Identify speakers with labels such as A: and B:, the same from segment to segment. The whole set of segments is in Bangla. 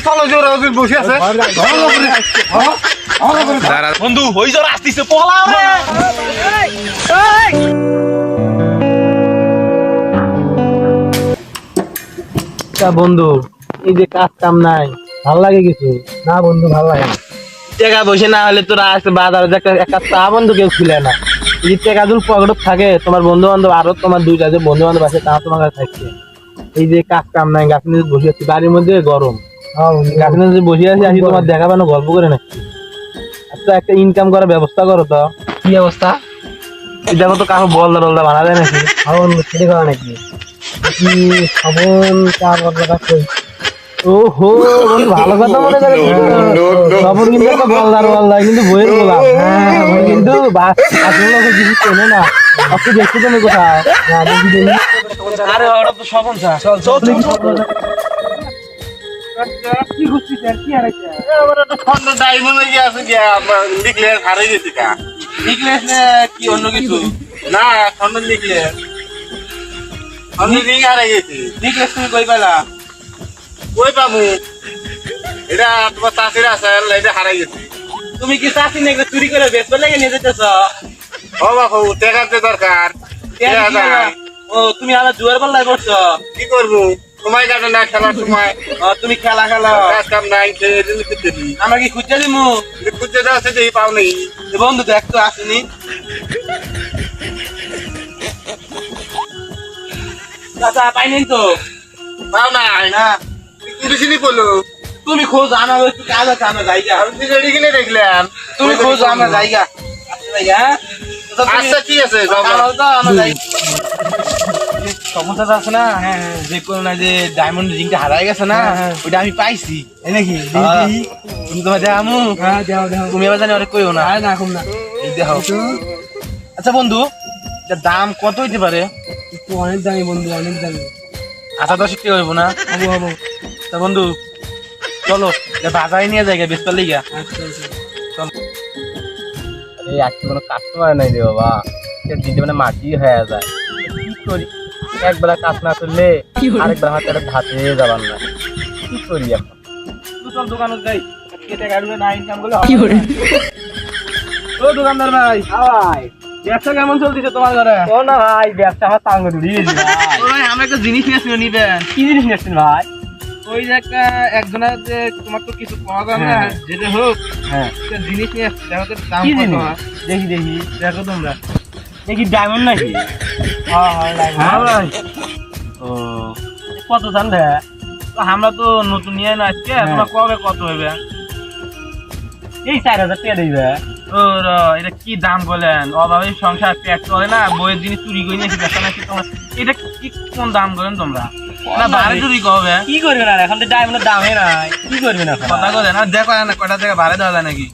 A: চলো যে ওরা বসে আছে
B: বন্ধু ওই জ্বর আসতেছে পলাও রে
C: বন্ধু এই যে কাজ কাম নাই ভাল লাগে কিছু না বন্ধু ভাল লাগে না টাকা বসে না হলে তোরা আসতে বাজারে একটা চা বন্ধু কেউ খুলে না এই টাকা যদি পকেটে থাকে তোমার বন্ধু বান্ধব আরো তোমার দুইটা যে বন্ধু বান্ধব আছে তা তোমার কাছে থাকছে এই যে কাজ কাম নাই গাছ নিচে বসে আছি বাড়ির মধ্যে গরম গাছ নিচে বসে আছি আসি তোমার দেখা পানো গল্প করে নাকি আচ্ছা একটা ইনকাম করার ব্যবস্থা করো তো কি অবস্থা এই দেখো তো কারো বলদা টলদা বানা যায় নাকি সেটা করা নাকি সাবন চার কই ওহো ভালো কথা মনে করে খবর কিন্তু একটা বলদার কিন্তু বইয়ের বলা হ্যাঁ কিন্তু আসলে কিছু চেনে না আপনি দেখতে তুমি কোথায় আরে ওরা তো সবন চল চল কি করছিস কি হারাইছে
A: আমার একটা খন্ড ডায়মন্ড হয়ে আছে গিয়া নিকলেস হারিয়ে গেছি কা
C: নিকলেস কি অন্য কিছু
A: না খন্ড নিকলেস আমি রিং হারিয়ে গেছি
C: নিকলেস তুমি কই পালা
A: কই পাবো এটা তোমার চাষির আছে এটা হারাই গেছি
C: তুমি কি চাষি নাকি চুরি করে বেচতে লেগে নিয়ে যেতেছ
A: ও বাবু টাকাতে দরকার
C: ও তুমি আমার জুয়ার পাল্লায় করছো
A: কি করবো সময় কাটে না খেলার সময়
C: তুমি খেলা খেলো
A: কাজ কাম নাই খেয়ে দিলি
C: আমার কি খুঁজে দিমু
A: খুঁজতে দেওয়া সেটাই পাও নেই
C: বন্ধু দেখ তো আসেনি চাচা পাইনি তো
A: পাও নাই
C: না
A: পুলিশই বললো
C: তুমি খোঁজ আমার একটু কাজ আছে আমার জায়গা
A: আমি রেডি কিনে দেখলাম
C: তুমি খোঁজ আমার জায়গা
A: আচ্ছা ঠিক আছে
C: সমস্যা আছে না যে কোনো না যে ডায়মন্ড রিংটা হারাই গেছে না ওইটা আমি পাইছি নাকি তুমি তোমার দেখামু তুমি এবার জানি অনেক কইও না না এই দেখো আচ্ছা বন্ধু এটার দাম কত হইতে পারে অনেক দামি বন্ধু অনেক দামি 8-10 টাকা হইব না হবো তা বন্ধু চলো বাজারে নিয়ে যাই বেচতে লিগা চলো এই আজকে কোনো কাস্টমার নাই রে বাবা দিনটা মানে মাটি হয়ে যায় কি করি একবেলা কাজ না করলে আরেকবার হাতে হাতে যাবার না কি করি এখন চল দোকানে যাই টাকা না ইনকাম করলে ও দোকানদার ভাই ভাই ব্যবসা কেমন চলতেছে তোমার ঘরে ও না ভাই ব্যবসা আমার টাঙ্গ দিয়েছি ভাই আমরা একটা জিনিস নিয়ে নিবেন কি জিনিস নিয়েছেন ভাই ওই যে একজনের যে তোমার তো কিছু পাওয়া যায় না যেটা হোক জিনিস নিয়ে দেখো তো দাম কত দেখি দেখো তোমরা দেখি ডায়মন্ড নাকি ও কত জানলে আমরা তো নতুন নিয়ে না আজকে তোমার কবে কত হবে এই 4,000 টাকা দিবে এটা কি দাম বলেন অভাবে সংসার পেট চলে না বইয়ের জিনিস চুরি করে নিয়েছি বেচা নাকি তোমার এটা কি কোন দাম করেন তোমরা না বারে চুরি কবে কি করবে না এখন তো ডায়মন্ডের দামই নাই কি করবে না কথা কথা না দেখো না কয়টা টাকা ভাড়া দেওয়া যায় নাকি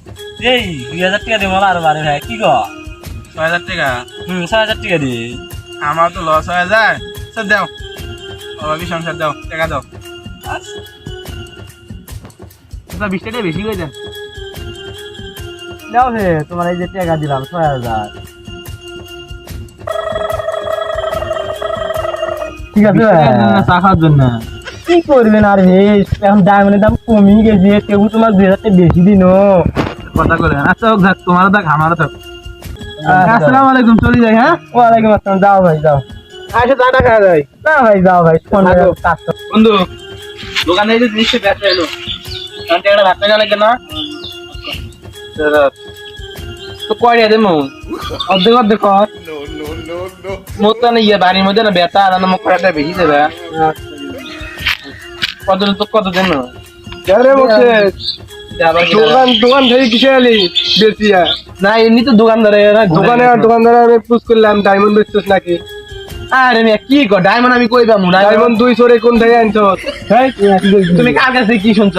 C: এই 2,000 টাকা দিব আর বারে ভাই কি গো 6,000 টাকা 6,000 টাকা দি আমার তো লস হয়ে যায় স্যার দাও অভাবী সংসার দাও টাকা দাও আচ্ছা 20 টাকা বেশি করে দেন দাও হে তোমার এই যে টাকা দিলাম 6,000 ঠিক আছে টাকার জন্য কি করবেন আর হে এখন ডায়মন্ডের দাম কমই গেছে কেউ তোমার 2,000 টাকা বেশি দিন কথা বলে আচ্ছা যাক তোমারও থাক আমারও থাক আসসালামু আলাইকুম চলি যাই হ্যাঁ ওয়ালাইকুম আসসালাম যাও ভাই যাও আচ্ছা টাকা খাওয়া যায় না ভাই যাও ভাই বন্ধু দোকানে যে জিনিসটা বেচা এলো টাকাটা ভাগ টাকা লাগে না তো কয়টা দেবো অর্ধেক মোটা নেই বাড়ির মধ্যে না বেতা আর মুখ করাটা বেশি দেবে কত দেন দোকান থেকে কিসে আলি বেশিয়া না এমনি তো দোকানদারে আমি পুষ করলাম ডায়মন্ড বেচছিস নাকি আরে মিয়া কি গো ডায়মন্ড আমি কই পামু ডায়মন্ড 200 রে কোন থেকে আনছো তুমি কার কাছে কি শুনছো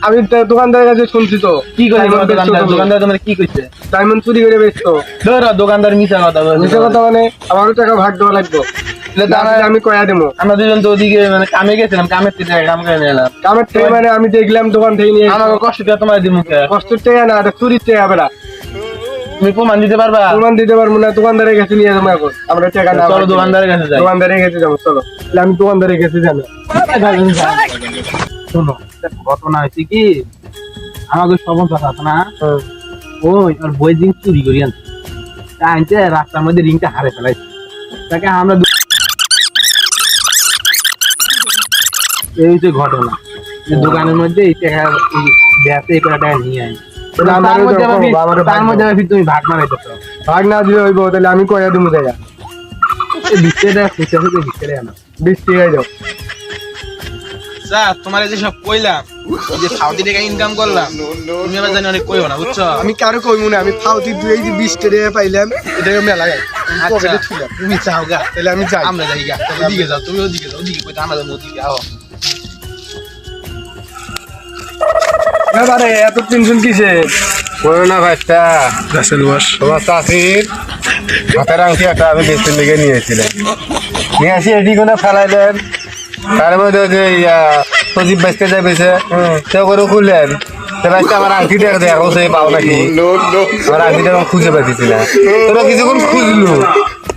C: আমি দোকানদারের কাছে শুনছি তো কি কই দোকানদার তোমার কি কইছে ডায়মন্ড চুরি করে বেচছো ধরো দোকানদার মিছা কথা মানে আমারও টাকা ভাগ দেওয়া লাগবে আমি কয়া দেবো আমরা দুজন তো ওদিকে মানে কামে গেছিলাম কামের থেকে কাম করে নিলাম কামের থেকে মানে আমি দেখলাম দোকান থেকে নিয়ে আমার কষ্ট টাকা তোমার দিব কষ্টের টাকা না চুরির টাকা বেড়া তুমি প্রমাণ দিতে পারবা প্রমাণ দিতে পারবো না দোকানদারের কাছে নিয়ে যাবো এখন আমরা টাকা না চলো দোকানদারের কাছে যাই দোকানদারের কাছে যাবো চলো আমি দোকানদারের কাছে যাবো শোনো ঘটনা হয়েছে কি আমাকে শ্রবণ চাচা আছে না ওই আর বই রিং চুরি করি আনতে রাস্তার মধ্যে রিংটা হারে ফেলাইছে তাকে আমরা এই যে ঘটনা দোকানের মধ্যে এই টাকা ব্যাসে এই টাকা নিয়ে আয় তার মধ্যে তুমি ভাগ মারাইতে ভাগ না দিলে হইব তাহলে আমি কয়া দিব জায়গা বিশটা টাকা খুশি আছে তো 20 টাকা আনো 20 টাকাই দাও তোমার যে সব কইলাম যে ফাউতি টাকা ইনকাম করলাম তুমি আবার জানি অনেক কইও না বুঝছো
D: আমি কারো কইমু না আমি ফাউতি দুই যে 20 টাকা পাইলাম এটাকে মেলা গাই পকেটে থুলাম
C: তুমি চাও গা
D: তাহলে আমি যাই
C: আমরা যাই গা ওদিকে যাও তুমি ওদিকে যাও ওদিকে কইতে আমাদের ওদিকে আও
D: এবারে এত টেনশন কিসে
A: করোনা ভাইটা
D: রাসেল বস
A: তোমার চাষির হাতের আংটি একটা আমি বেচতে লেগে নিয়েছিলাম নিয়ে আসি এটি কোনো ফেলাইলেন তার মধ্যে যে সজীব বেচতে যাবেছে সে করে খুললেন সে বাইসতে আমার আংটিটা দেখো সে পাও নাকি আমার আংটিটা আমি খুঁজে পাইতেছি না তোরা কিছুক্ষণ খুঁজলু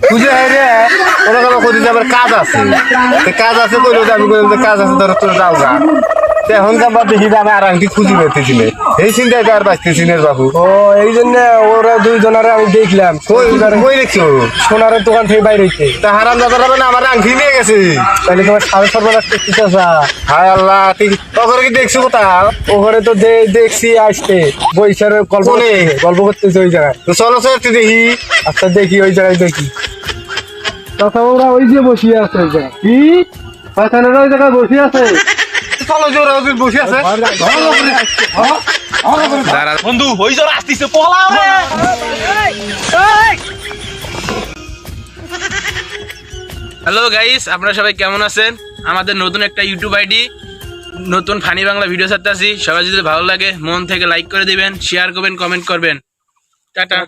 A: খুঁজে হাইরে ওরা কেন করি আমার কাজ আছে কাজ আছে কইলো আমি বললাম যে কাজ আছে ধরো তোর যাও গা এখন যাবার দেখি যে আমি আর আংটি খুঁজে পেতেছিলে এই চিন্তায় তো আর বাঁচতেছি না বাবু
D: ও এই জন্য ওরা দুইজনারে আমি দেখলাম
A: কই দেখছো
D: সোনারের দোকান থেকে বাইরে হইতে
A: তা হারাম দাদা না আমার আংটি নিয়ে গেছে
D: তাহলে তোমার সাড়ে সর্বনাশ করতেছে
A: হায় আল্লাহ ঠিক তখন কি দেখছো কোথাও
D: ওখানে তো দেখছি আসতে বৈশার গল্প
A: কোনে?
D: গল্প করতেছে ওই জায়গায়
A: তো চলো চলো দেখি
D: আচ্ছা দেখি ওই জায়গায় দেখি তথা ওরা ওই যে বসিয়ে আছে ওই জায়গায় কি পাঠানেরা ওই জায়গায় বসিয়ে আছে
A: চলো জোরে ওদের বসে আছে
B: দাঁড়া বন্ধু ওই জ্বর আসতেছে পলাও রে
C: হ্যালো গাইস আপনারা সবাই কেমন আছেন আমাদের নতুন একটা ইউটিউব আইডি নতুন ফানি বাংলা ভিডিও ছাড়তেছি সবাই যদি ভালো লাগে মন থেকে লাইক করে দিবেন শেয়ার করবেন কমেন্ট করবেন টাটা।